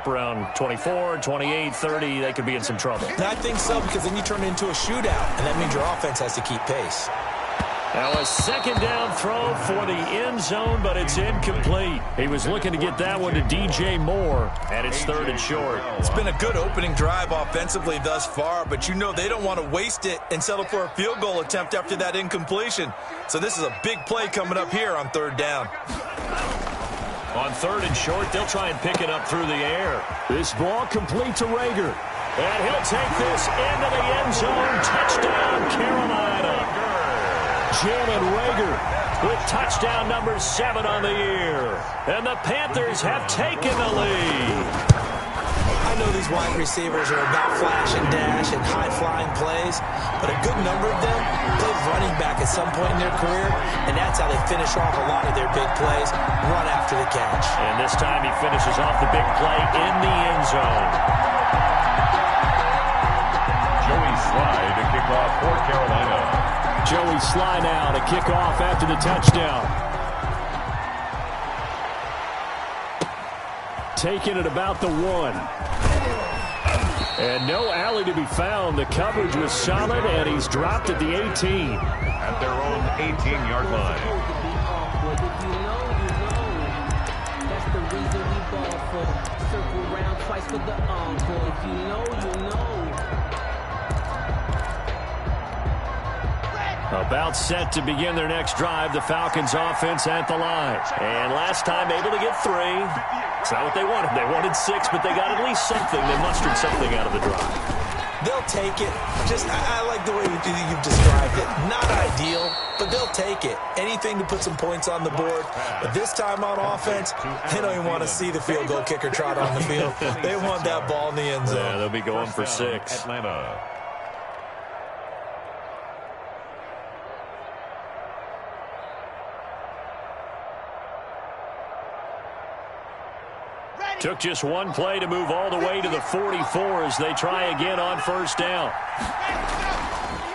up around 24, 28, 30, they could be in some trouble. I think so, because then you turn it into a shootout, and that means your offense has to keep pace. Now a second down throw for the end zone, but it's incomplete. He was looking to get that one to DJ Moore, and it's 3rd and short. It's been a good opening drive offensively thus far, but you know they don't want to waste it and settle for a field goal attempt after that incompletion. So this is a big play coming up here on 3rd down. On 3rd and short, they'll try and pick it up through the air. This ball complete to Rager. And he'll take this into the end zone. Touchdown, Carolina. Jalen Rager with touchdown number 7 on the year. And the Panthers have taken the lead. I know these wide receivers are about flash and dash and high-flying plays, but a good number of them played running back at some point in their career, and that's how they finish off a lot of their big plays, run after the catch. And this time he finishes off the big play in the end zone. Joey Slye to kick off for Carolina. Joey Slye now to kick off after the touchdown. Taking it about the 1. And no alley to be found. The coverage was solid, and he's dropped at the 18. At their own 18-yard line. That's the reason we ball for. Circle round twice for the encore. If you know, you know. About set to begin their next drive, the Falcons offense at the line. And last time able to get 3. It's not what they wanted. They wanted 6, but they got at least something. They mustered something out of the drive. They'll take it. I like the way you've described it. Not ideal, but they'll take it. Anything to put some points on the board. But this time on offense, they don't even want to see the field goal kicker trot on the field. They want that ball in the end zone. Yeah, they'll be going for 6. Atlanta. Took just one play to move all the way to the 44 as they try again on 1st down.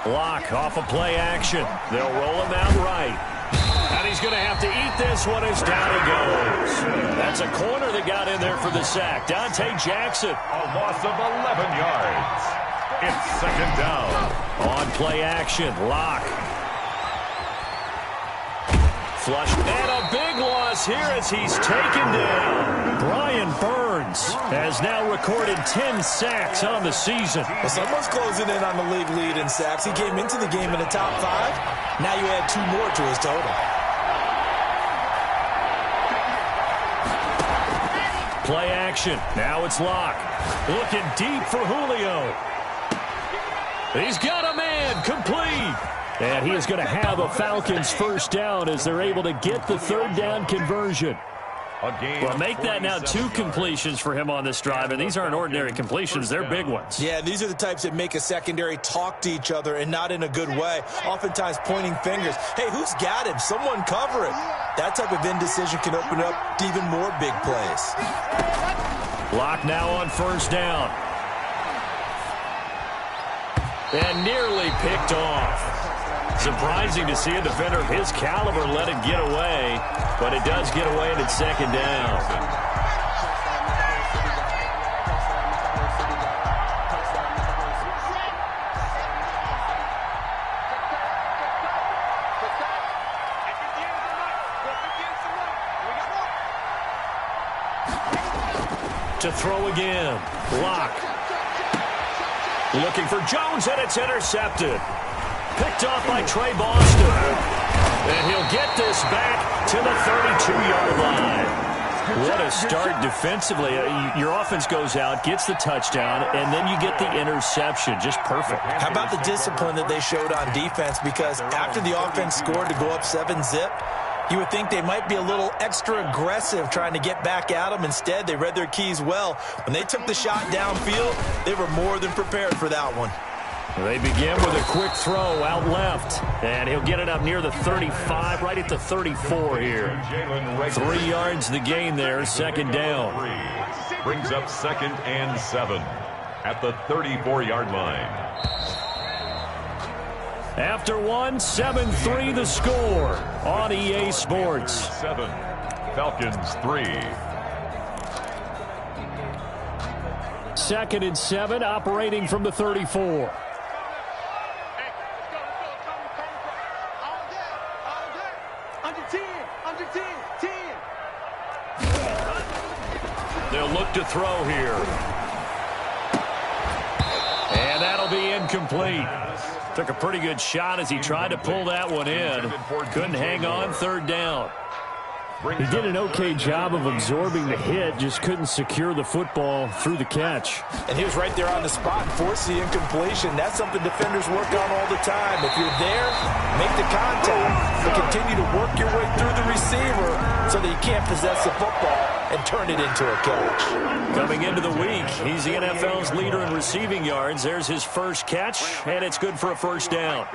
Block off of play action. They'll roll him out right. And he's going to have to eat this one as down he goes. That's a corner that got in there for the sack. Dante Jackson. A loss of 11 yards. It's 2nd down. On play action. Lock. Flush. And a big loss here as he's taken down. Brian Burns has now recorded 10 sacks on the season. Well, someone's closing in on the league lead in sacks. He came into the game in the top 5. Now you add 2 more to his total. Play action. Now it's Locke. Looking deep for Julio. He's got a man. Complete. And he is going to have a Falcons 1st down as they're able to get the 3rd down conversion. Well, make that now 2 completions for him on this drive, and these aren't ordinary completions. They're big ones. Yeah, these are the types that make a secondary talk to each other and not in a good way, oftentimes pointing fingers. Hey, who's got him? Someone cover it. That type of indecision can open up to even more big plays. Lock now on 1st down. And nearly picked off. Surprising to see a defender of his caliber let it get away, but it does get away and it's 2nd down. To throw again. Lock. Looking for Jones, and it's intercepted. Picked off by Trey Boston. And he'll get this back to the 32-yard line. What a start defensively. Your offense goes out, gets the touchdown, and then you get the interception. Just perfect. How about the discipline that they showed on defense? Because after the offense scored to go up 7-zip, you would think they might be a little extra aggressive trying to get back at them. Instead, they read their keys well. When they took the shot downfield, they were more than prepared for that one. They begin with a quick throw out left, and he'll get it up near the 35, right at the 34 here. 3 yards the gain there, 2nd down. Brings up 2nd and 7 at the 34-yard line. After 1, 7-3 the score on EA Sports. 7, Falcons 3. 2nd and 7, operating from the 34. They'll look to throw here. And that'll be incomplete. Took a pretty good shot as he tried to pull that one in. Couldn't hang on, 3rd down. He did an okay job of absorbing the hit, just couldn't secure the football through the catch. And he was right there on the spot and forced the incompletion. That's something defenders work on all the time. If you're there, make the contact, but continue to work your way through the receiver so that you can't possess the football and turn it into a catch. Coming into the week, he's the NFL's leader in receiving yards. There's his first catch, and it's good for a 1st down.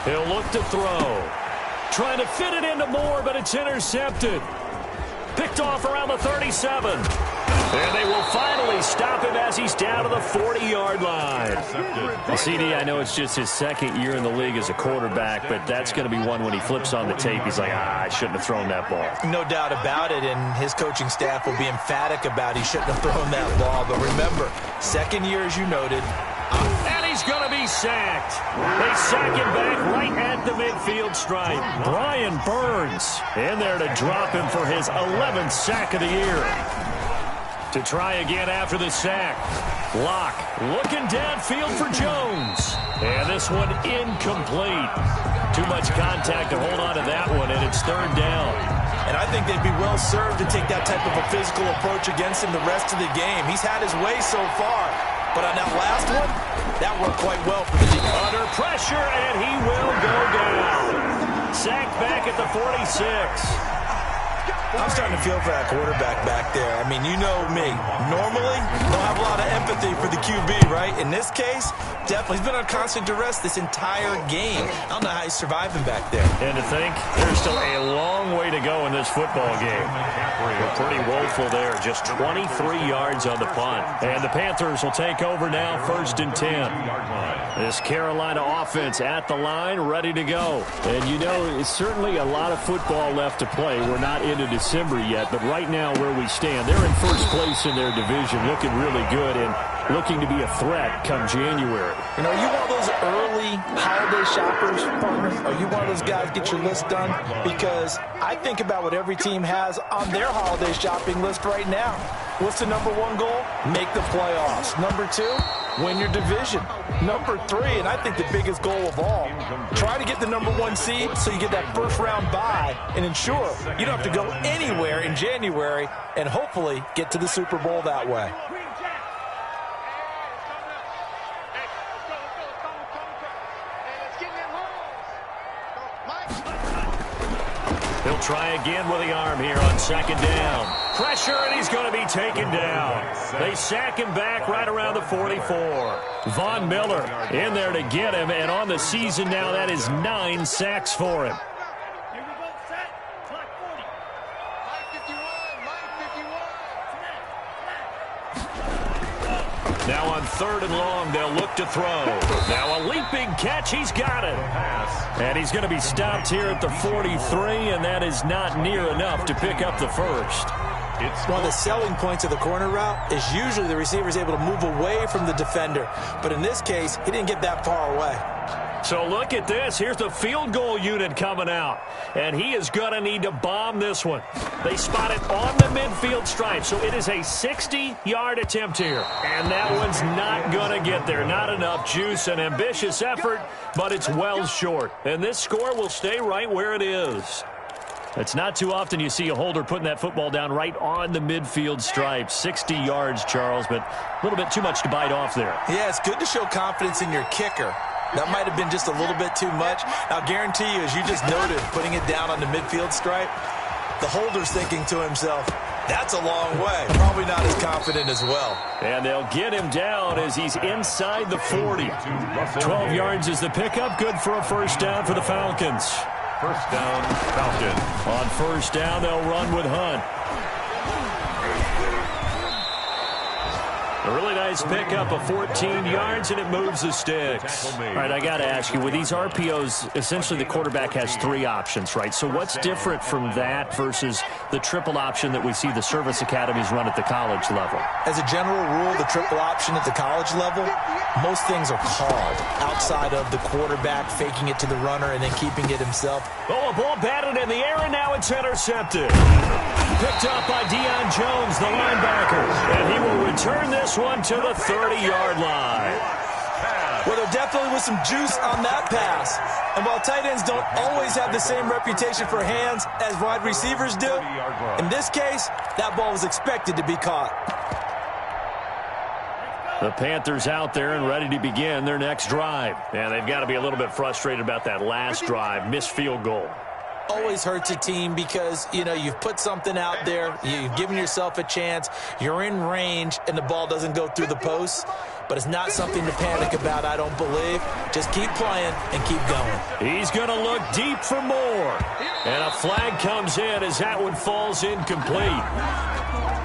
He'll look to throw. Trying to fit it into Moore, but it's intercepted. Picked off around the 37. And they will finally stop him as he's down to the 40-yard line. Well, CD, I know it's just his 2nd year in the league as a quarterback, but that's going to be one when he flips on the tape. He's like, I shouldn't have thrown that ball. No doubt about it, and his coaching staff will be emphatic about he shouldn't have thrown that ball. But remember, 2nd year, as you noted, and he's going to be sacked. They sack him back right at the midfield stripe. Brian Burns in there to drop him for his 11th sack of the year. To try again after the sack. Locke looking downfield for Jones. And this one incomplete. Too much contact to hold on to that one, and it's 3rd down. And I think they'd be well served to take that type of a physical approach against him the rest of the game. He's had his way so far. But on that last one, that worked quite well for the defense. Under pressure, and he will go down. Sacked back at the 46. I'm starting to feel for that quarterback back there. I mean, you know me. Normally, don't have a lot of empathy for the QB, right? In this case, definitely. He's been on constant duress this entire game. I don't know how he's surviving back there. And to think, there's still a long way to go in this football game. We're pretty woeful there. Just 23 yards on the punt. And the Panthers will take over now, 1st and 10. This Carolina offense at the line, ready to go. And you know, it's certainly a lot of football left to play. We're not into December yet, but right now where we stand, they're in 1st place in their division, looking really good and looking to be a threat come January. You know, are you one of those early holiday shoppers, partner? Are you one of those guys get your list done? Because I think about what every team has on their holiday shopping list right now. What's the number 1 goal? Make the playoffs. Number 2, win your division. Number 3, and I think the biggest goal of all, try to get the number 1 seed so you get that 1st round bye and ensure you don't have to go anywhere in January and hopefully get to the Super Bowl that way. He'll try again with the arm here on 2nd down. Pressure, and he's going to be taken down. They sack him back right around the 44. Von Miller in there to get him, and on the season now, that is 9 sacks for him. Now on 3rd and long, they'll look to throw. Now a leaping catch, he's got it. And he's going to be stopped here at the 43, and that is not near enough to pick up the 1st. One of the selling points of the corner route is usually the receiver is able to move away from the defender. But in this case, he didn't get that far away. So look at this. Here's the field goal unit coming out. And he is going to need to bomb this one. They spot it on the midfield stripe. So it is a 60-yard attempt here. And that one's not going to get there. Not enough juice. An ambitious effort, but it's well short. And this score will stay right where it is. It's not too often you see a holder putting that football down right on the midfield stripe. 60 yards, Charles, but a little bit too much to bite off there. Yeah, it's good to show confidence in your kicker. That might have been just a little bit too much. I'll guarantee you, as you just noted, putting it down on the midfield stripe, the holder's thinking to himself, that's a long way. Probably not as confident as well. And they'll get him down as he's inside the 40. 12 yards is the pickup. Good for a 1st down for the Falcons. 1st down, Falcons. On 1st down, they'll run with Hunt. A really nice pickup of 14 yards, and it moves the sticks. All right, I got to ask you, with these RPOs, essentially the quarterback has 3 options, right? So what's different from that versus the triple option that we see the service academies run at the college level? As a general rule, the triple option at the college level, most things are called outside of the quarterback faking it to the runner and then keeping it himself. Oh, a ball batted in the air, and now it's intercepted. Picked up by Deion Jones, the linebacker, and he will return this one to the 30-yard line. Well, there definitely was some juice on that pass. And while tight ends don't always have the same reputation for hands as wide receivers do, in this case, that ball was expected to be caught. The Panthers out there and ready to begin their next drive. And they've got to be a little bit frustrated about that last drive, missed field goal. Always hurts a team because, you know, you've put something out there, you've given yourself a chance, you're in range, and the ball doesn't go through the posts. But it's not something to panic about, I don't believe. Just keep playing and keep going. He's going to look deep for more. And a flag comes in as that one falls incomplete.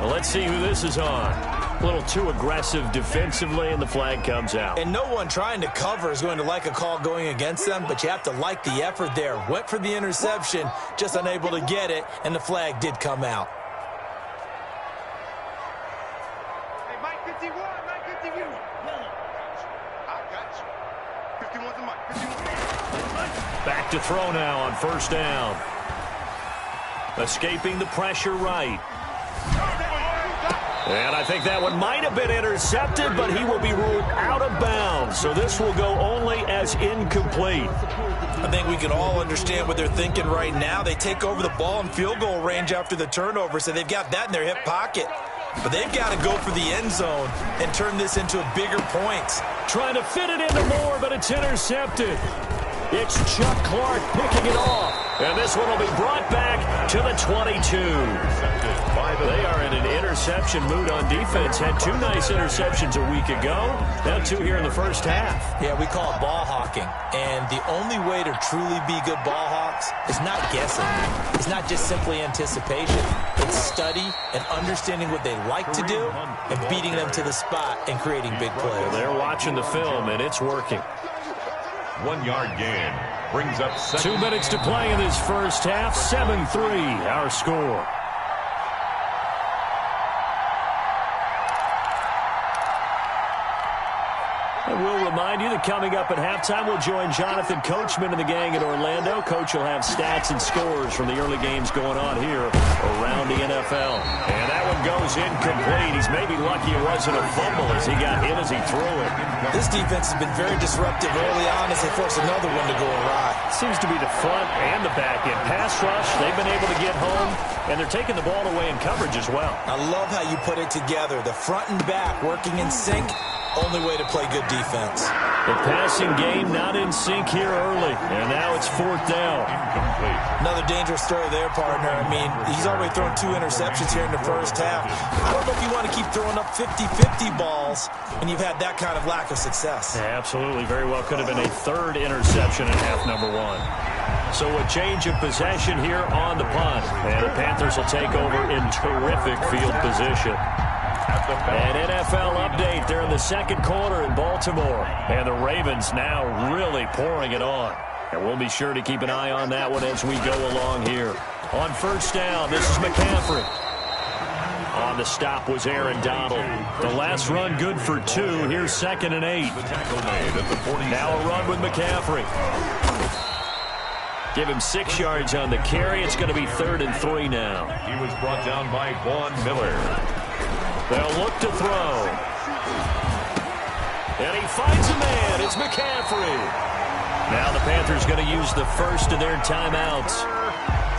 Well, let's see who this is on. A little too aggressive defensively, and the flag comes out. And no one trying to cover is going to like a call going against them, but you have to like the effort there. Went for the interception, just unable to get it, and the flag did come out. Hey, Mike 51, Mike 51. I got you. 51's the Mike, 51. Back to throw now on first down. Escaping the pressure right. And I think that one might have been intercepted, but he will be ruled out of bounds. So this will go only as incomplete. I think we can all understand what they're thinking right now. They take over the ball in field goal range after the turnover, so they've got that in their hip pocket. But they've got to go for the end zone and turn this into bigger points. Trying to fit it into more, but it's intercepted. It's Chuck Clark picking it off. And this one will be brought back to the 22. They are in an interception mood on defense. Had 2 nice interceptions a week ago. Now 2 here in the first half. Yeah, we call it ball hawking. And the only way to truly be good ball hawks is not guessing. It's not just simply anticipation. It's study and understanding what they like to do and beating them to the spot and creating big plays. They're watching the film, and it's working. 1 yard gain brings up 2 minutes to play in this first half. 7-3 our score. I will remind you that coming up at halftime, we'll join Jonathan Coachman and the gang in Orlando. Coach will have stats and scores from the early games going on here around the NFL. And that one goes incomplete. He's maybe lucky it wasn't a fumble as he got hit as he threw it. This defense has been very disruptive early on as they force another one to go awry. Seems to be the front and the back end. Pass rush, they've been able to get home, and they're taking the ball away in coverage as well. I love how you put it together. The front and back working in sync. Only way to play good defense. The passing game not in sync here early, and now it's 4th down. Another dangerous throw there, partner. I mean, he's already thrown 2 interceptions here in the first half. I don't know if you want to keep throwing up 50-50 balls when you've had that kind of lack of success. Yeah, absolutely. Very well could have been a 3rd interception in half number 1. So a change of possession here on the punt, and the Panthers will take over in terrific field position. An NFL update there in the second quarter in Baltimore. And the Ravens now really pouring it on. And we'll be sure to keep an eye on that one as we go along here. On first down, this is McCaffrey. On the stop was Aaron Donald. The last run good for 2. Here's 2nd and 8. Now a run with McCaffrey. Give him 6 yards on the carry. It's going to be 3rd and 3 now. He was brought down by Vaughn Miller. They'll look to throw. And he finds a man. It's McCaffrey. Now the Panthers going to use the first of their timeouts.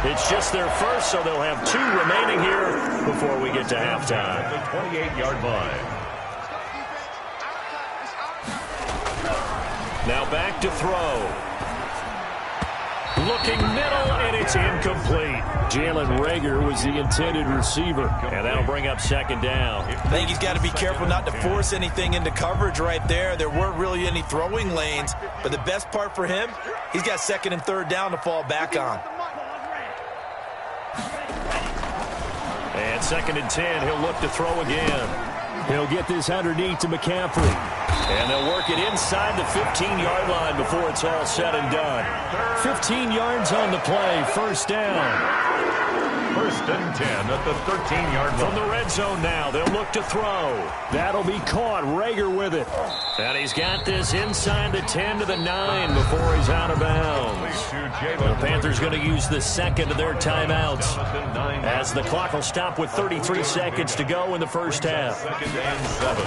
It's just their first, so they'll have 2 remaining here before we get to halftime. The 28-yard line. Now back to throw. Looking middle, and it's incomplete. Jalen Reagor was the intended receiver, and that'll bring up 2nd down. I think he's got to be careful not to force anything into coverage right there. There weren't really any throwing lanes, but the best part for him, he's got 2nd and 3rd down to fall back on. And On 2nd and 10, he'll look to throw again. He'll get this underneath to McCaffrey. And they'll work it inside the 15-yard line before it's all said and done. 15 yards on the play, first down. 1st and 10 at the 13-yard line. From the red zone now, they'll look to throw. That'll be caught. Rager with it. And he's got this inside the 10 to the 9 before he's out of bounds. The Panthers going to use the second of their timeouts as the clock will stop with 33 seconds to go in the first half. 2nd and 7.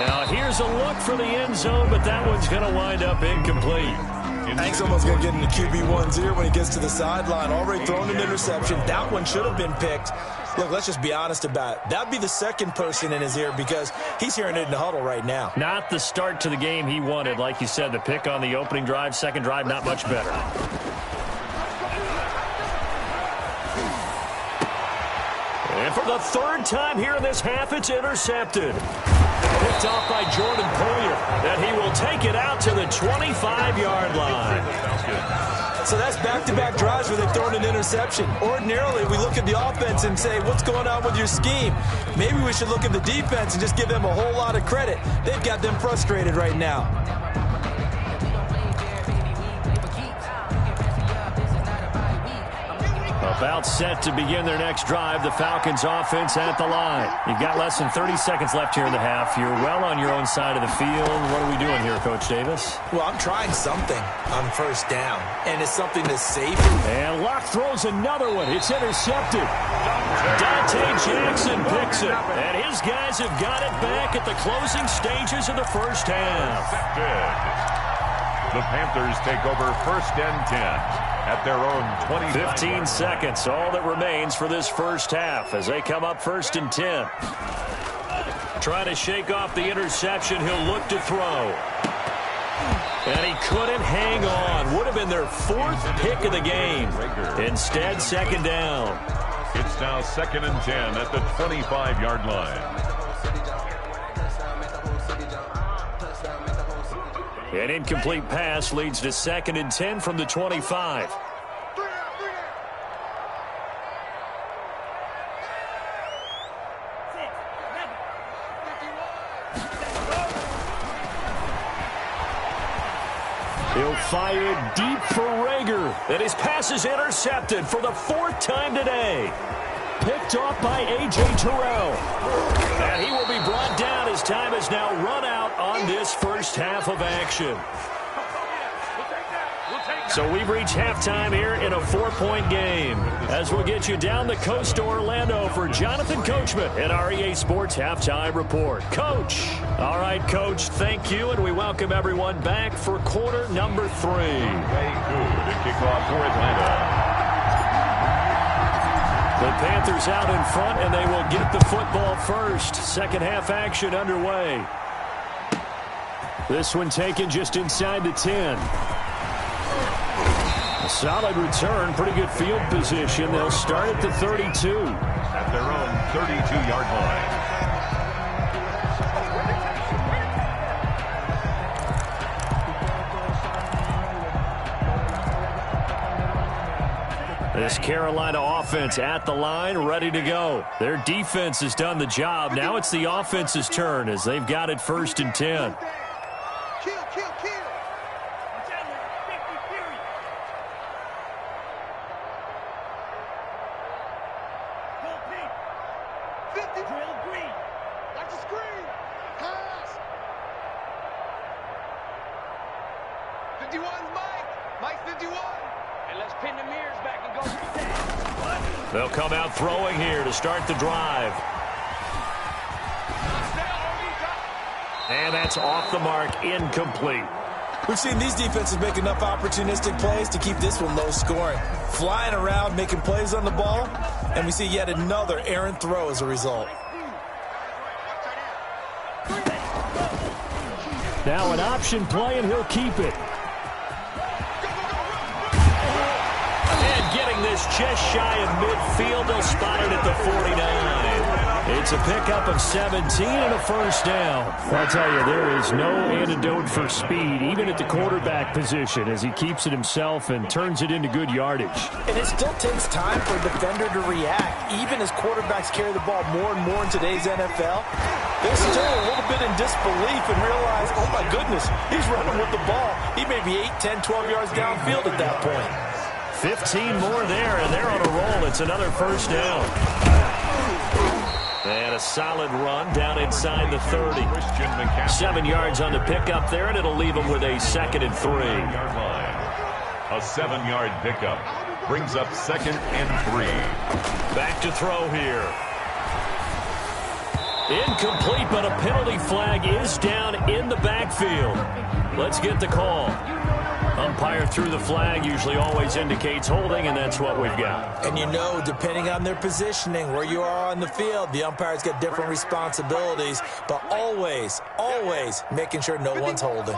Now here's a look for the end zone, but that one's going to wind up incomplete. Hank's almost going to get into QB1's ear when he gets to the sideline. Already thrown an interception. That one should have been picked. Look, let's just be honest about it. That'd be the second person in his ear because he's hearing it in the huddle right now. Not the start to the game he wanted. Like you said, the pick on the opening drive, second drive, not much better. And for the third time here in this half, it's intercepted. Picked off by Jordan Poyer, and he will take it out to the 25-yard line. So that's back-to-back drives where they've thrown an interception. Ordinarily, we look at the offense and say, what's going on with your scheme? Maybe we should look at the defense and just give them a whole lot of credit. They've got them frustrated right now. About set to begin their next drive. The Falcons offense at the line. You've got less than 30 seconds left here in the half. You're well on your own side of the field. What are we doing here, Coach Davis? Well, I'm trying something on first down, and it's something that's safe. And Locke throws another one. It's intercepted. Dante Jackson picks it, and his guys have got it back at the closing stages of the first half. The Panthers take over 1st and 10. At their own 20. 15 seconds, all that remains for this first half as they come up 1st and 10. Trying to shake off the interception, he'll look to throw. And he couldn't hang on. Would have been their 4th pick of the game. Instead, second down. It's now 2nd and 10 at the 25-yard line. An incomplete pass leads to 2nd and 10 from the 25. He'll fire deep for Rager. And his pass is intercepted for the 4th time today. Picked off by A.J. Terrell. And he will be brought down as time has now run out on this first half of action. So we've reached halftime here in a 4-point game. As we'll get you down the coast to Orlando for Jonathan Coachman at our EA Sports Halftime Report. Coach. All right, Coach, thank you, and we welcome everyone back for quarter number 3. Way good to kick off for Atlanta. The Panthers out in front, and they will get the football first. Second half action underway. This one taken just inside the 10. A solid return, pretty good field position. They'll start at the 32. At their own 32-yard line. This Carolina offense at the line, ready to go. Their defense has done the job. Now it's the offense's turn as they've got it 1st and 10. They'll come out throwing here to start the drive. And that's off the mark, incomplete. We've seen these defenses make enough opportunistic plays to keep this one low scoring. Flying around, making plays on the ball, and we see yet another errant throw as a result. Now an option play, and he'll keep it. And getting this just shy of midfield, they'll spot it at the 49. It's a pickup of 17 and a first down. I'll tell you, there is no antidote for speed, even at the quarterback position, as he keeps it himself and turns it into good yardage. And it still takes time for a defender to react. Even as quarterbacks carry the ball more and more in today's NFL, they're still a little bit in disbelief and realize, oh my goodness, he's running with the ball. He may be 8, 10, 12 yards downfield at that point. 15 more there, and they're on a roll. It's another first down. And a solid run down inside the 30. 7 yards on the pickup there, and it'll leave them with a 2nd and 3. A 7-yard pickup brings up 2nd and 3. Back to throw here. Incomplete, but a penalty flag is down in the backfield. Let's get the call. Umpire threw the flag, usually always indicates holding, and that's what we've got. And you know, depending on their positioning, where you are on the field, the umpire's got different responsibilities, but always, always making sure no one's holding.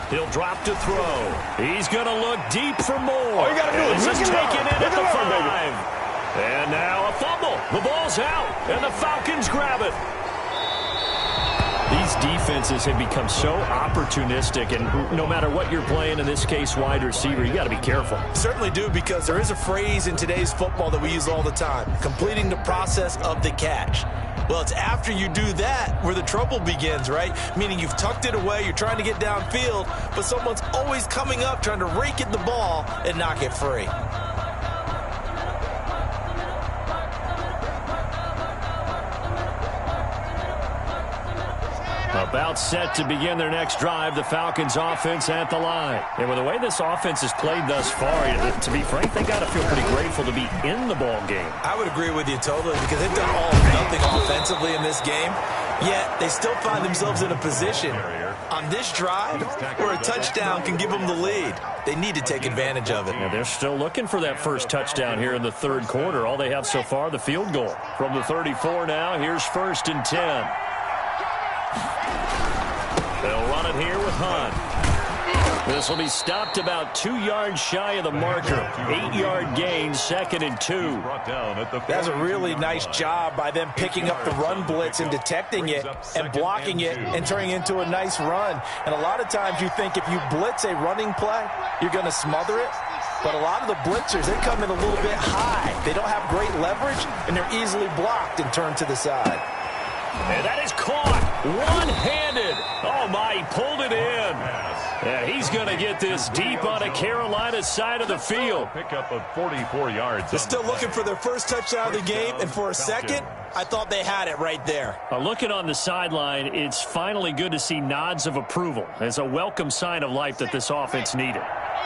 He'll drop to throw. He's going to look deep for more. All you got to do is this is taken in at the 5. baby. And now a fumble. The ball's out, and the Falcons grab it. These defenses have become so opportunistic, and no matter what you're playing, in this case wide receiver, you got to be careful. Certainly do, because there is a phrase in today's football that we use all the time, completing the process of the catch. Well, it's after you do that where the trouble begins, right? Meaning you've tucked it away, you're trying to get downfield, but someone's always coming up trying to rake at the ball and knock it free. About set to begin their next drive, the Falcons offense at the line. And with the way this offense has played thus far, to be frank, they got to feel pretty grateful to be in the ball game. I would agree with you totally, because they've done all or nothing offensively in this game, yet they still find themselves in a position on this drive where a touchdown can give them the lead. They need to take advantage of it. Yeah, they're still looking for that first touchdown here in the 3rd quarter. All they have so far, the field goal. From the 34 now, here's 1st and 10. They'll run it here with Hunt. This will be stopped about 2 yards shy of the marker. 8-yard gain, 2nd and 2. That's a really nice job by them picking up the run blitz and detecting it and blocking it and turning it into a nice run. And a lot of times you think if you blitz a running play, you're going to smother it. But a lot of the blitzers, they come in a little bit high. They don't have great leverage, and they're easily blocked and turned to the side. And that is caught one-handed. Oh, my, he pulled it in. Yeah, he's going to get this deep on a Carolina side of the field. Pickup of 44 yards. They're still looking for their first touchdown of the game, and for a second, I thought they had it right there. Looking on the sideline, it's finally good to see nods of approval. It's a welcome sign of life that this offense needed.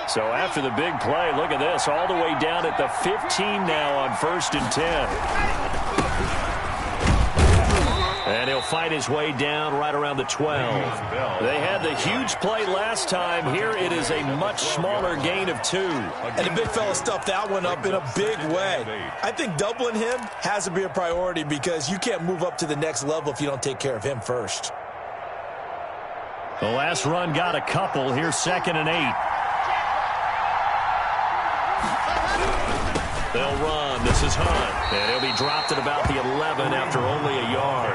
So after the big play, look at this, all the way down at the 15 now on 1st and 10. And he'll fight his way down right around the 12. They had the huge play last time. Here it is a much smaller gain of 2. And the big fella stuffed that one up in a big way. I think doubling him has to be a priority, because you can't move up to the next level if you don't take care of him first. The last run got a couple. Here's 2nd and 8. They'll run. This is Hunt. And he'll be dropped at about the 11 after only a yard.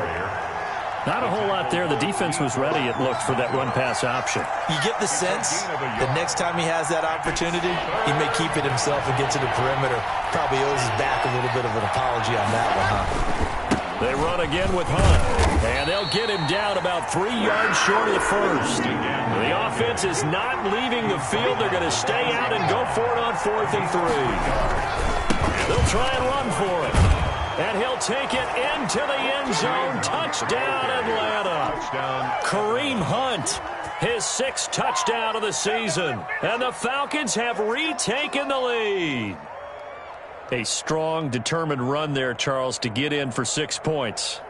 Not a whole lot there. The defense was ready, it looked, for that run-pass option. You get the sense the next time he has that opportunity, he may keep it himself and get to the perimeter. Probably owes his back a little bit of an apology on that one, huh? They run again with Hunt. And they'll get him down about 3 yards short of the first. The offense is not leaving the field. They're going to stay out and go for it on 4th and 3. They'll try and run for it. And he'll take it into the end zone. Touchdown, Atlanta. Kareem Hunt, his 6th touchdown of the season. And the Falcons have retaken the lead. A strong, determined run there, Charles, to get in for 6 points.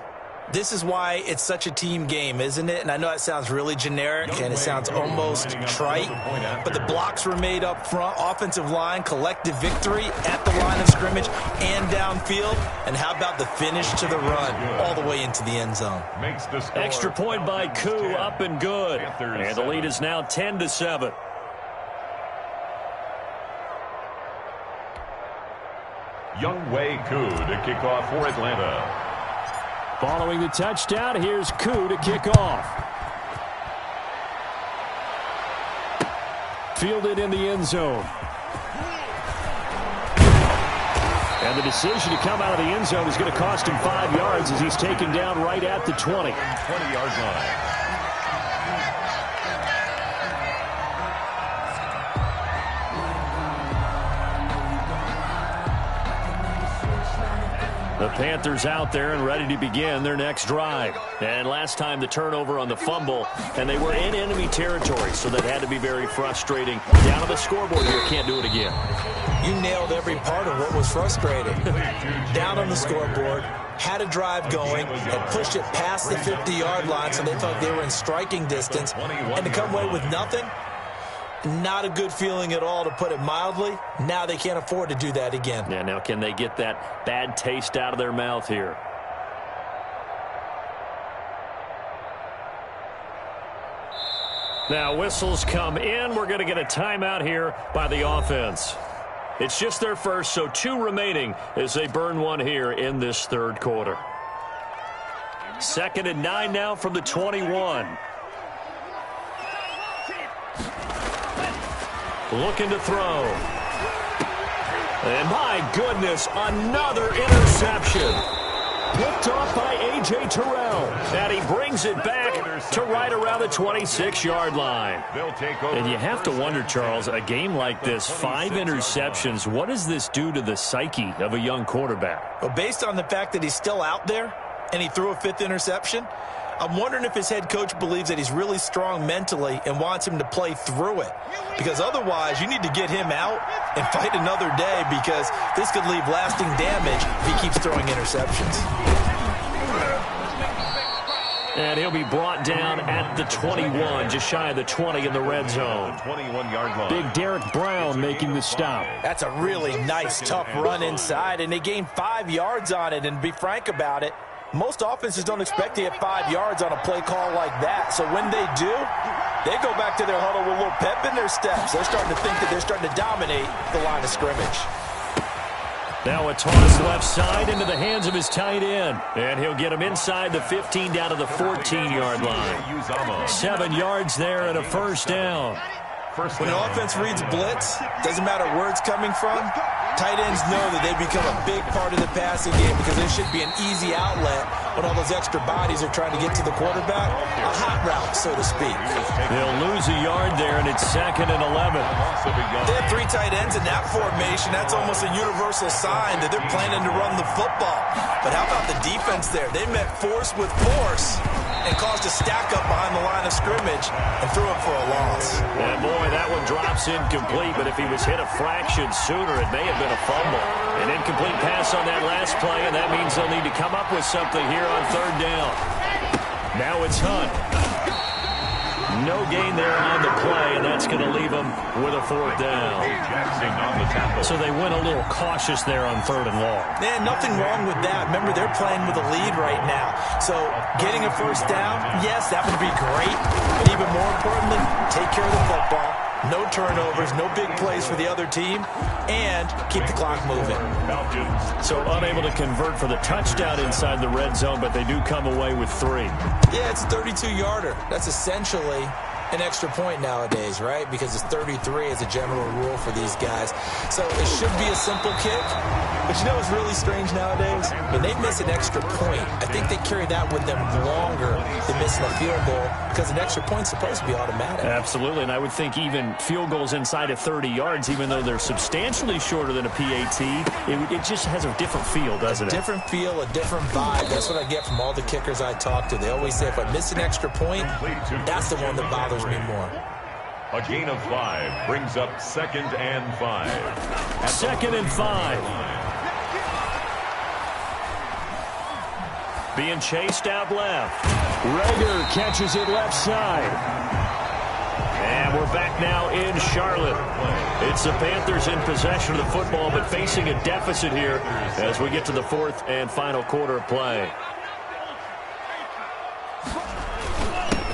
This is why it's such a team game, isn't it? And I know it sounds really generic and it sounds almost trite, but the blocks were made up front, offensive line, collective victory at the line of scrimmage and downfield. And how about the finish to the run all the way into the end zone? Extra point by Koo, up and good. And the lead is now 10-7. Younghoe Koo to kick off for Atlanta. Following the touchdown, here's Koo to kick off. Fielded in the end zone. And the decision to come out of the end zone is going to cost him 5 yards as he's taken down right at the 20. 20-yard line. The Panthers out there and ready to begin their next drive. And last time the turnover on the fumble, and they were in enemy territory, so that had to be very frustrating. Down on the scoreboard here, can't do it again. You nailed every part of what was frustrating. Down on the scoreboard, had a drive going, and pushed it past the 50-yard line so they thought they were in striking distance, and to come away with nothing, not a good feeling at all, to put it mildly. Now they can't afford to do that again. Yeah, now can they get that bad taste out of their mouth here? Now whistles come in. We're going to get a timeout here by the offense. It's just their first, so 2 remaining as they burn one here in this third quarter. 2nd and 9 now from the 21. Looking to throw. And my goodness, another interception. Picked off by A.J. Terrell. And he brings it back to right around the 26-yard line. And you have to wonder, Charles, a game like this, 5 interceptions, what does this do to the psyche of a young quarterback? Well, based on the fact that he's still out there and he threw a 5th interception, I'm wondering if his head coach believes that he's really strong mentally and wants him to play through it. Because otherwise, you need to get him out and fight another day, because this could leave lasting damage if he keeps throwing interceptions. And he'll be brought down at the 21, just shy of the 20 in the red zone. 21-yard line. Big Derek Brown making the stop. That's a really nice, tough run inside, and they gained 5 yards on it. And to be frank about it, most offenses don't expect to get 5 yards on a play call like that. So when they do, they go back to their huddle with a little pep in their steps. They're starting to think that they're starting to dominate the line of scrimmage. Now a toss left side into the hands of his tight end. And he'll get him inside the 15 down to the 14-yard line. 7 yards there and a first down. When an offense reads blitz, doesn't matter where it's coming from, tight ends know that they become a big part of the passing game, because it should be an easy outlet when all those extra bodies are trying to get to the quarterback. A hot route, so to speak. They'll lose a yard there, and it's 2nd and 11. They have 3 tight ends in that formation. That's almost a universal sign that they're planning to run the football. But how about the defense there? They met force with force and caused a stack up behind the line of scrimmage and threw it for a loss. And boy, that one drops incomplete, but if he was hit a fraction sooner, it may have been a fumble. An incomplete pass on that last play, and that means they'll need to come up with something here on 3rd down. Now it's Hunt. No gain there on the play, and that's going to leave them with a 4th down. So they went a little cautious there on 3rd and long. Man, nothing wrong with that. Remember, they're playing with a lead right now. So getting a 1st down, yes, that would be great. But even more importantly, take care of the football. No turnovers, no big plays for the other team, and keep the clock moving. So unable to convert for the touchdown inside the red zone, but they do come away with 3. Yeah, it's a 32-yarder. That's essentially an extra point nowadays, right? Because it's 33 as a general rule for these guys. So it should be a simple kick. But you know what's really strange nowadays? When they miss an extra point, I think they carry that with them longer than missing a field goal, because an extra point's supposed to be automatic. Absolutely, and I would think even field goals inside of 30 yards, even though they're substantially shorter than a PAT, it just has a different feel, doesn't it? A different feel, a different vibe. That's what I get from all the kickers I talk to. They always say, if I miss an extra point, that's the one that bothers me more. A gain of 5 brings up 2nd and 5. 2nd and 5. Being chased out left. Rager catches it left side. And we're back now in Charlotte. It's the Panthers in possession of the football, but facing a deficit here as we get to the 4th and final quarter of play.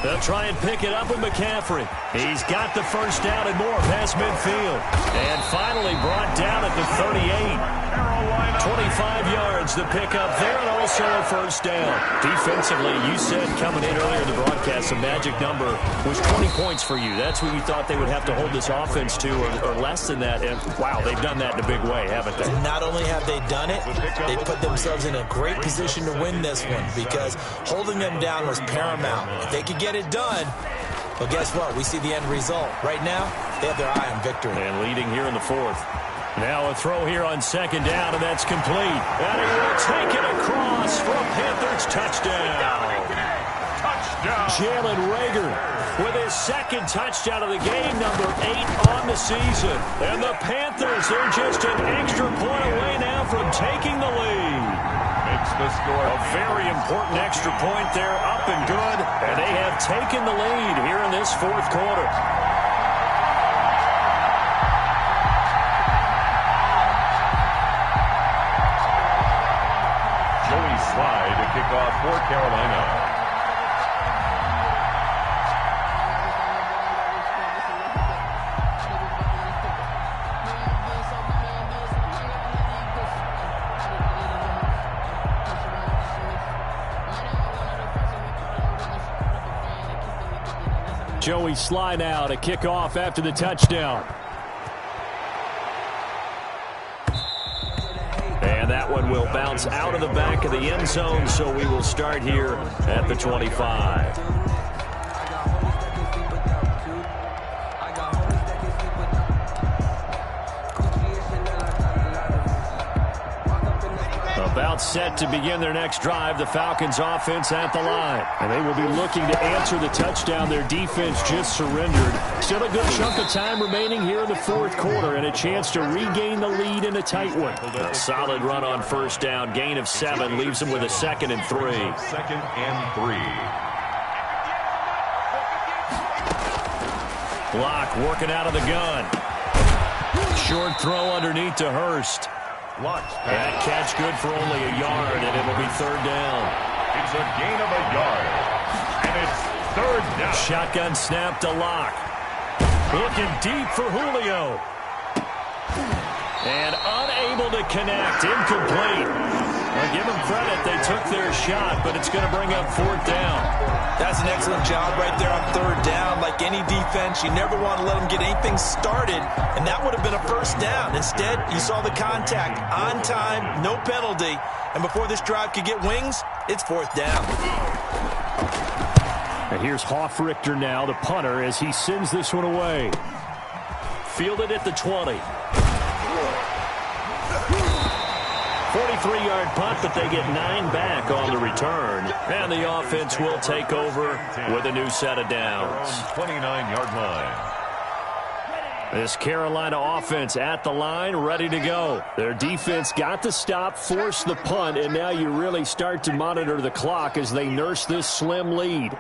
They'll try and pick it up with McCaffrey. He's got the 1st down and more past midfield. And finally brought down at the 38. 25 yards to pick up there, and also a first down. Defensively, you said coming in earlier in the broadcast, the magic number was 20 points for you. That's what you thought they would have to hold this offense to, or less than that. And, wow, they've done that in a big way, haven't they? Not only have they done it, they put themselves in a great position to win this one because holding them down was paramount. If they could get it done, well, guess what? We see the end result. Right now, they have their eye on victory. And leading here in the fourth. Now a throw here on second down, and that's complete. And he will take it across for a Panthers touchdown. Jalen Reagor with his second touchdown of the game, number 8 on the season. And the Panthers, they're just an extra point away now from taking the lead. Makes the score. A very important extra point there, up and good. And they have taken the lead here in this fourth quarter. Slide to kick off for Carolina. Joey Slye now to kick off after the touchdown. And that one will bounce out of the back of the end zone, so we will start here at the 25. About set to begin their next drive, the Falcons offense at the line. And they will be looking to answer the touchdown their defense just surrendered. Still a good chunk of time remaining here in the fourth quarter and a chance to regain the lead in a tight one. A solid run on first down. Gain of 7 leaves them with a 2nd and 3. 2nd and 3. Block working out of the gun. Short throw underneath to Hurst. That catch good for only a yard, and it will be 3rd down. It's a gain of a yard, and it's 3rd down. Shotgun snap to Locke. Looking deep for Julio. And unable to connect. Incomplete. Well, give them credit. They took their shot, but it's going to bring up 4th down. That's an excellent job right there on 3rd down. Like any defense, you never want to let them get anything started, and that would have been a first down. Instead, you saw the contact on time, no penalty, and before this drive could get wings, it's 4th down. And here's Hofrichter now, the punter, as he sends this one away. Fielded at the 20. 43-yard punt, but they get 9 back on the return. And the offense will take over with a new set of downs. 29-yard line. This Carolina offense at the line, ready to go. Their defense got the stop, forced the punt, and now you really start to monitor the clock as they nurse this slim lead.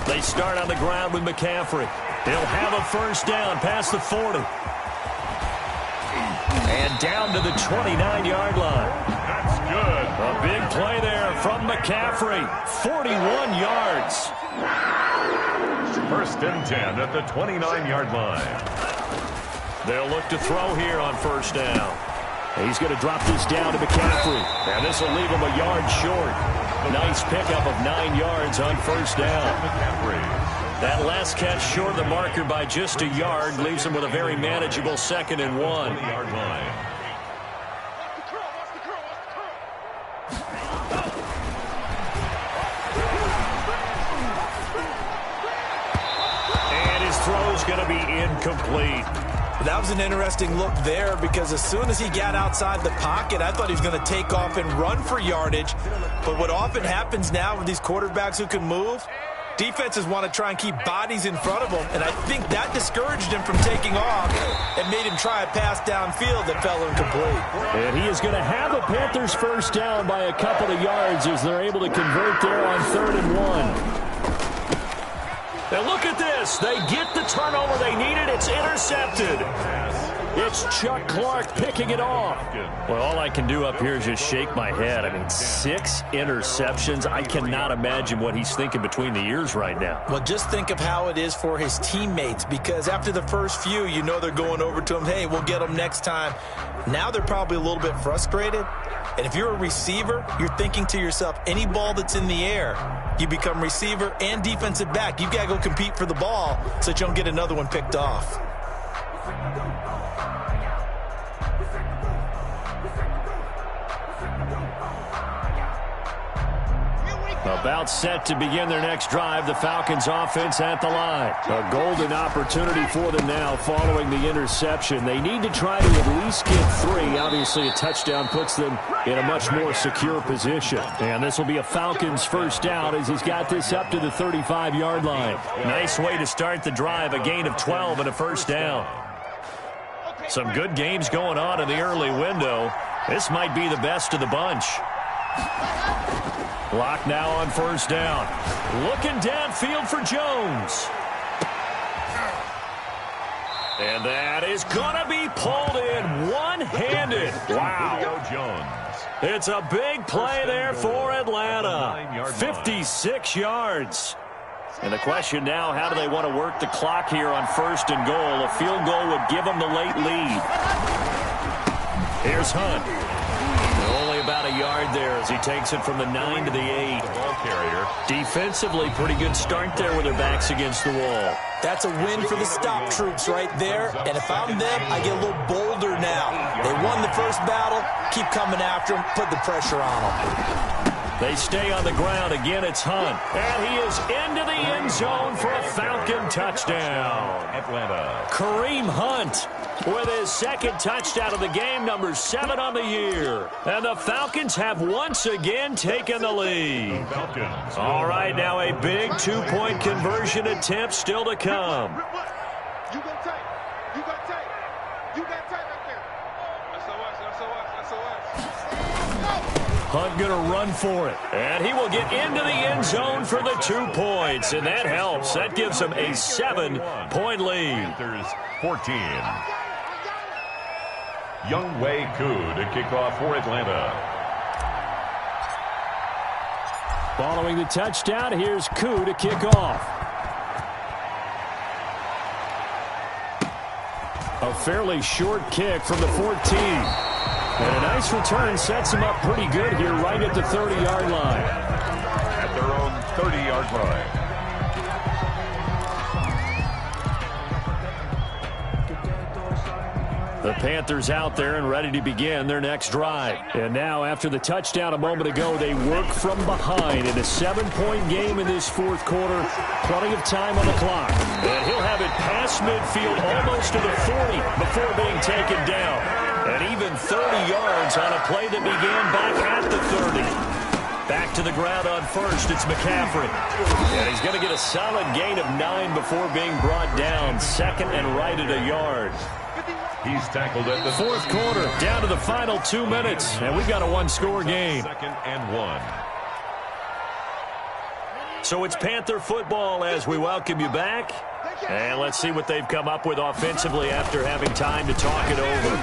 They start on the ground with McCaffrey. They'll have a first down past the 40. And down to the 29-yard line. That's good. A big play there from McCaffrey. 41 yards. 1st and 10 at the 29-yard line. They'll look to throw here on first down. He's going to drop this down to McCaffrey. And this will leave him a yard short. Nice pickup of 9 yards on first down. McCaffrey. That last catch short of the marker by just a yard leaves him with a very manageable 2nd and 1. 20-yard line. And his throw's going to be incomplete. That was an interesting look there because as soon as he got outside the pocket, I thought he was going to take off and run for yardage. But what often happens now with these quarterbacks who can move, defenses want to try and keep bodies in front of them, and I think that discouraged him from taking off and made him try a pass downfield that fell incomplete. And he is going to have a Panthers first down by a couple of yards as they're able to convert there on 3rd and 1. And look at this. They get the turnover they needed. It's intercepted. It's Chuck Clark picking it off. Well, all I can do up here is just shake my head. I mean, 6 interceptions. I cannot imagine what he's thinking between the ears right now. Well, just think of how it is for his teammates, because after the first few, you know they're going over to him, hey, we'll get them next time. Now they're probably a little bit frustrated. And if you're a receiver, you're thinking to yourself, any ball that's in the air, you become receiver and defensive back. You've got to go compete for the ball so that you don't get another one picked off. About set to begin their next drive, the Falcons offense at the line. A golden opportunity for them now following the interception. They need to try to at least get 3. Obviously, a touchdown puts them in a much more secure position. And this will be a Falcons first down as he's got this up to the 35-yard line. Nice way to start the drive, a gain of 12 and a first down. Some good games going on in the early window. This might be the best of the bunch. Clock now on first down. Looking downfield for Jones. And that is going to be pulled in one-handed. Wow. Jones. It's a big play there for Atlanta. 56 yards. And the question now, how do they want to work the clock here on first and goal? A field goal would give them the late lead. Here's Hunt. Only about a yard there as he takes it from the 9 to the 8. Ball carrier. Defensively, pretty good start there with their backs against the wall. That's a win for the stop troops right there. And if I'm them, I get a little bolder now. They won the first battle. Keep coming after them. Put the pressure on them. They stay on the ground. Again, it's Hunt. And he is into the end zone for a Falcon touchdown. Atlanta. Kareem Hunt with his second touchdown of the game, number 7 on the year. And the Falcons have once again taken the lead. Falcons. All right, now a big 2-point conversion attempt still to come. You got tight. You got tight. You got tight right there. SOS. Hunt going to run for it. And he will get into the end zone for the 2 points. And that helps. That gives them a 7-point lead. Panthers 14. Younghoe Koo to kick off for Atlanta. Following the touchdown, here's Koo to kick off. A fairly short kick from the 14. And a nice return sets him up pretty good here right at the 30-yard line. At their own 30-yard line. The Panthers out there and ready to begin their next drive. And now, after the touchdown a moment ago, they work from behind in a 7-point game in this fourth quarter. Plenty of time on the clock. And he'll have it past midfield almost to the 40 before being taken down. And even 30 yards on a play that began back at the 30. Back to the ground on first, it's McCaffrey. And he's going to get a solid gain of 9 before being brought down. Second and right at a yard. He's tackled at the fourth quarter, down to the final 2 minutes, and we've got a 1-score game. 2nd and 1. So it's Panther football as we welcome you back. And let's see what they've come up with offensively after having time to talk it over.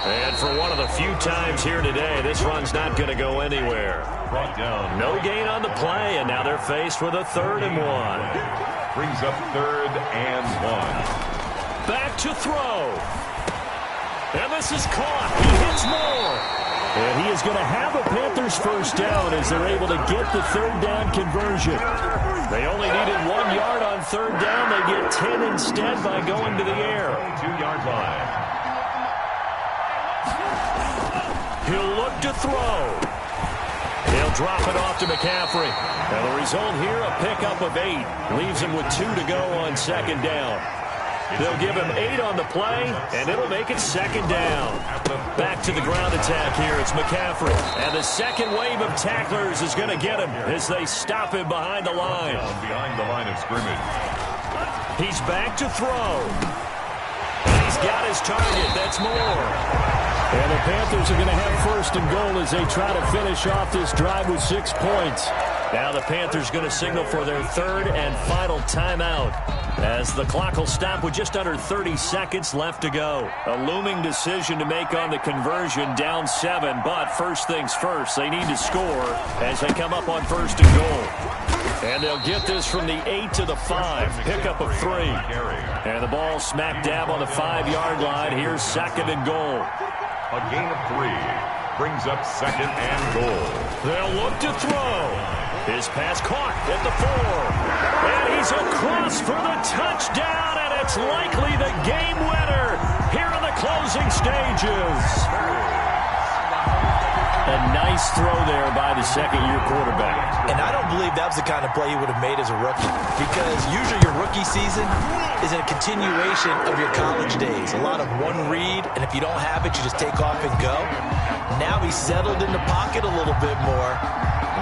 And for one of the few times here today, this run's not going to go anywhere. Brought down. No gain on the play, and now they're faced with a 3rd and 1. Brings up 3rd and 1. Back to throw. And this is caught. He hits more. And he is going to have a Panthers first down as they're able to get the 3rd down conversion. They only needed 1 yard on 3rd down. They get 10 instead by going to the air. 2-yard line. He'll look to throw. He'll drop it off to McCaffrey. And the result here, a pickup of 8. Leaves him with 2 to go on 2nd down. They'll give him 8 on the play, and it'll make it 2nd down. Back to the ground attack here. It's McCaffrey. And the second wave of tacklers is going to get him as they stop him behind the line. Behind the line of scrimmage. He's back to throw. And he's got his target. That's more. And the Panthers are going to have 1st and goal as they try to finish off this drive with 6 points. Now the Panthers going to signal for their third and final timeout, as the clock will stop with just under 30 seconds left to go. A looming decision to make on the conversion, down 7, but first things first, they need to score as they come up on first and goal. And they'll get this from the 8 to the 5, pickup of 3. And the ball smack dab on the 5-yard line. Here's second and goal. A gain of 3 brings up second and goal. They'll look to throw. His pass caught at the 4. And he's across for the touchdown, and it's likely the game winner here in the closing stages. A nice throw there by the second-year quarterback. And I don't believe that was the kind of play he would have made as a rookie, because usually your rookie season is a continuation of your college days. A lot of one read, and if you don't have it, you just take off and go. Now he's settled in the pocket a little bit more,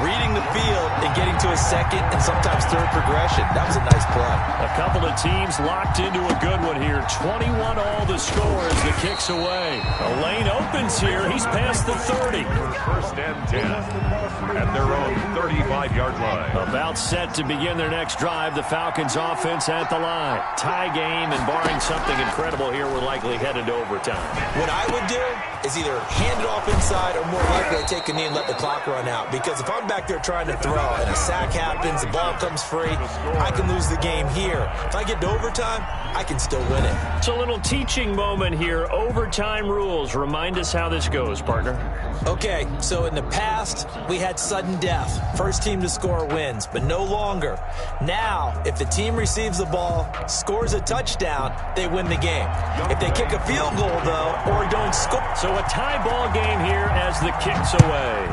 reading the field and getting to a second and sometimes third progression. That was a nice play. A couple of teams locked into a good one here. 21 all the score as the kick's away. A lane opens here. He's past the 30. First and 10 at their own 35-yard line. About set to begin their next drive. The Falcons offense at the line. Tie game, and barring something incredible here, we're likely headed to overtime. What I would do is either hand it off inside or more likely take a knee and let the clock run out. Because if I'm back there trying to throw and a sack happens, the ball comes free, I can lose the game here. If I get to overtime, I can still win it. It's a little teaching moment here. Overtime rules. Remind us how this goes, partner. Okay, so in the past, we had sudden death. First team to score wins, but no longer. Now, if the team receives the ball, scores a touchdown, they win the game. If they kick a field goal, though, or don't score. So a tie ball game here as the kick's away.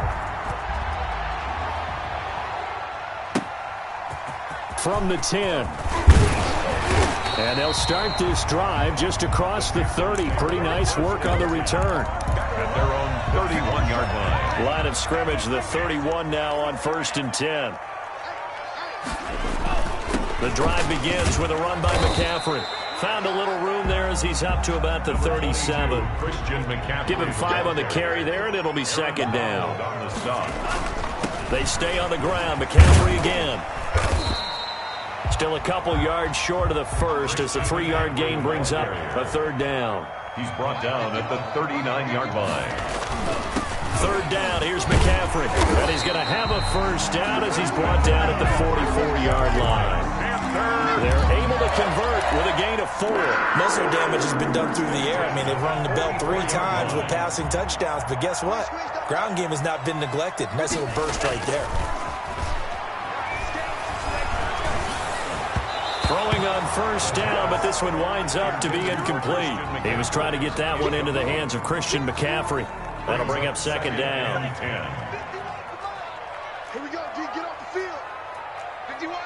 From the 10. And they'll start this drive just across the 30. Pretty nice work on the return. At their own 31-yard line. Line of scrimmage, the 31 now on first and 10. The drive begins with a run by McCaffrey. Found a little room there as he's up to about the 37. Give him 5 on the carry there, and it'll be second down. They stay on the ground. McCaffrey again. Still a couple yards short of the first as the 3-yard gain brings up a third down. He's brought down at the 39-yard line. Third down, here's McCaffrey. And he's going to have a first down as he's brought down at the 44-yard line. They're able to convert with a gain of 4. Most of their damage has been done through the air. I mean, they've rung the bell 3 times with passing touchdowns, but guess what? Ground game has not been neglected. Nice little burst right there. Throwing on first down, but this one winds up to be incomplete. He was trying to get that one into the hands of Christian McCaffrey. That'll bring up second down. Here we go, G, get off the field. 51,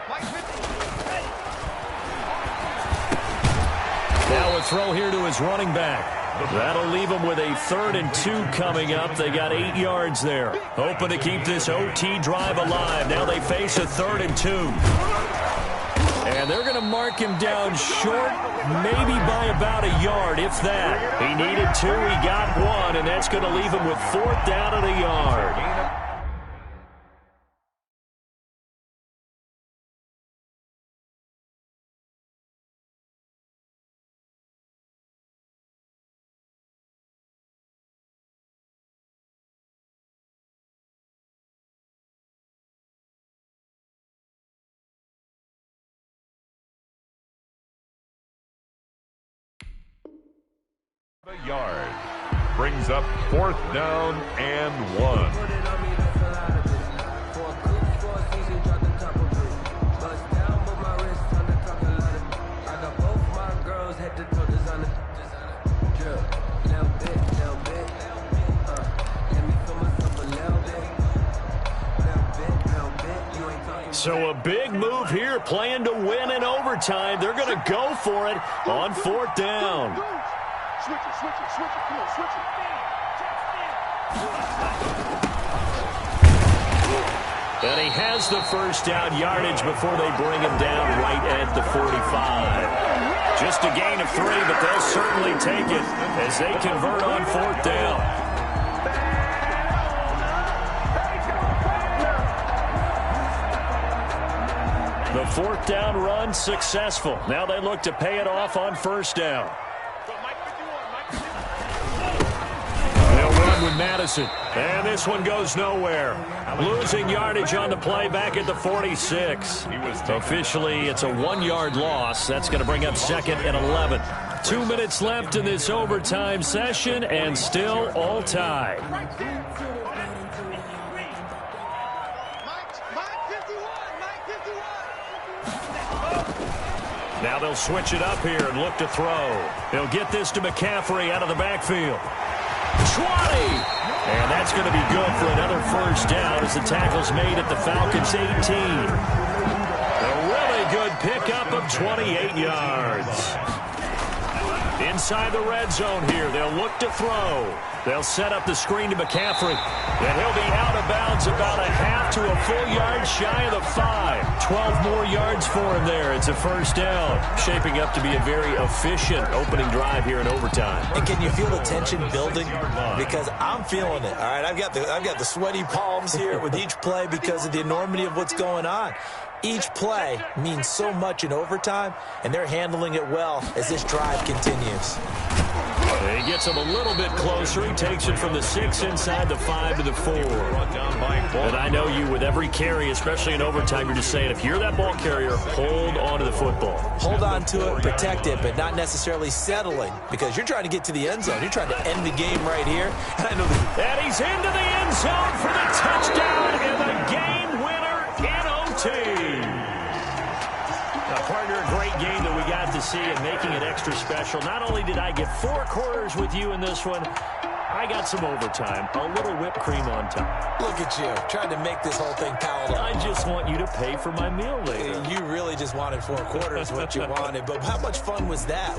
Mike 50. Now a throw here to his running back. That'll leave him with a 3rd and 2 coming up. They got 8 yards there. Hoping to keep this OT drive alive. Now they face a 3rd and 2. And they're going to mark him down short, maybe by about a yard, if that. He needed 2, he got 1, and that's going to leave him with 4th down and a yard. A yard brings up 4th down and 1. So a big move here, playing to win in overtime. They're going to go for it on 4th down. Switch it, come on, switch it. And he has the first down yardage before they bring him down right at the 45. Just a gain of 3, but they'll certainly take it as they convert on 4th down. The 4th down run successful. Now they look to pay it off on 1st down. They'll run with Madison. And this one goes nowhere. Losing yardage on the play back at the 46. Officially, it's a 1-yard loss. That's going to bring up 2nd and 11. 2 minutes left in this overtime session, and still all tied. Now they'll switch it up here and look to throw. They'll get this to McCaffrey out of the backfield. 20! And that's going to be good for another 1st down as the tackle's made at the Falcons' 18. A really good pickup of 28 yards. Inside the red zone here, they'll look to throw. They'll set up the screen to McCaffrey. And he'll be out of bounds about a half to a full yard shy of the 5. 12 more yards for him there. It's a 1st down. Shaping up to be a very efficient opening drive here in overtime. And can you feel the tension building? Because I'm feeling it. All right, I've got the sweaty palms here with each play because of the enormity of what's going on. Each play means so much in overtime, and they're handling it well as this drive continues. He gets him a little bit closer. He takes it from the 6 inside the 5 to the 4. And I know you, with every carry, especially in overtime, you're just saying, if you're that ball carrier, hold on to the football. Hold on to it, protect it, but not necessarily settling, because you're trying to get to the end zone. You're trying to end the game right here. And he's into the end zone for the touchdown and the game winner in OT. Partner, a great game that we got to see and making it extra special. Not only did I get 4 quarters with you in this one, I got some overtime, a little whipped cream on top. Look at you, trying to make this whole thing palatable. I just want you to pay for my meal later. You really just wanted 4 quarters, what you wanted, but how much fun was that?